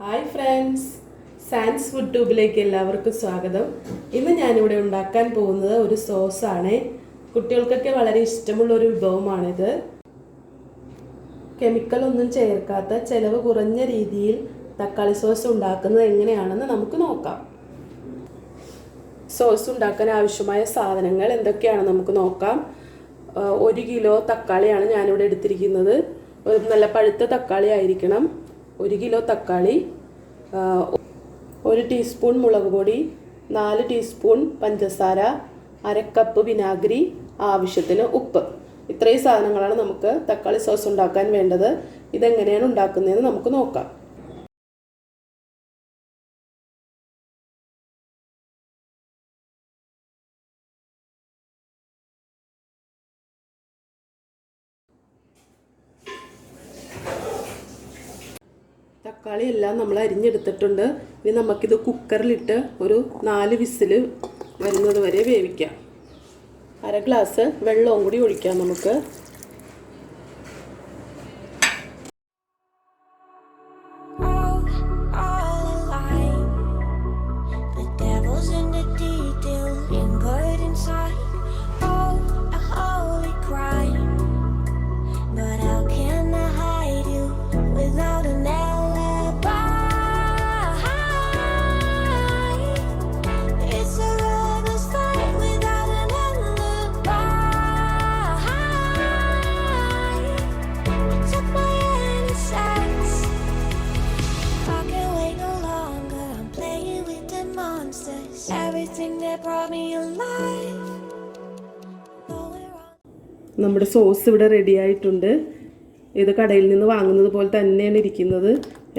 Hi friends, sans food ട്യൂബിലേക്ക് എല്ലാവർക്കും സ്വാഗതം. ഇന്ന് ഞാനിവിടെ ഉണ്ടാക്കാൻ പോകുന്നത് ഒരു സോസാണ്. കുട്ടികൾക്കൊക്കെ വളരെ ഇഷ്ടമുള്ള ഒരു വിഭവമാണിത്. കെമിക്കൽ ഒന്നും ചേർക്കാത്ത ചെലവ് കുറഞ്ഞ രീതിയിൽ തക്കാളി സോസ് ഉണ്ടാക്കുന്നത് എങ്ങനെയാണെന്ന് നമുക്ക് നോക്കാം. സോസ് ഉണ്ടാക്കാൻ ആവശ്യമായ സാധനങ്ങൾ എന്തൊക്കെയാണെന്ന് നമുക്ക് നോക്കാം. 1 കിലോ തക്കാളിയാണ് ഞാനിവിടെ എടുത്തിരിക്കുന്നത്. നല്ല പഴുത്ത തക്കാളി ആയിരിക്കണം. 1 കിലോ തക്കാളി, 1 ടീസ്പൂൺ മുളക് പൊടി, 4 ടീസ്പൂൺ പഞ്ചസാര, 1/2 കപ്പ് വിനാഗിരി, ആവശ്യത്തിന് ഉപ്പ്. ഇത്രയും സാധനങ്ങളാണ് നമുക്ക് തക്കാളി സോസ് ഉണ്ടാക്കാൻ വേണ്ടത്. ഇതെങ്ങനെയാണ് ഉണ്ടാക്കുന്നതെന്ന് നമുക്ക് നോക്കാം. തക്കാളി എല്ലാം നമ്മൾ അരിഞ്ഞെടുത്തിട്ടുണ്ട്. ഇനി നമുക്കിത് കുക്കറിലിട്ട് ഒരു 4 വിസിൽ വരുന്നത് വരെ വേവിക്കാം. 1/2 ഗ്ലാസ് വെള്ളവും കൂടി ഒഴിക്കാം നമുക്ക്. നമ്മുടെ സോസ് ഇവിടെ റെഡി ആയിട്ടുണ്ട്. ഇത് കടയിൽ നിന്ന് വാങ്ങുന്നത് പോലെ തന്നെയാണ് ഇരിക്കുന്നത്.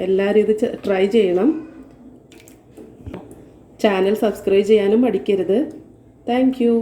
എല്ലാവരും ഇത് ട്രൈ ചെയ്യണം. ചാനൽ സബ്സ്ക്രൈബ് ചെയ്യാനും മടിക്കരുത്. Thank you.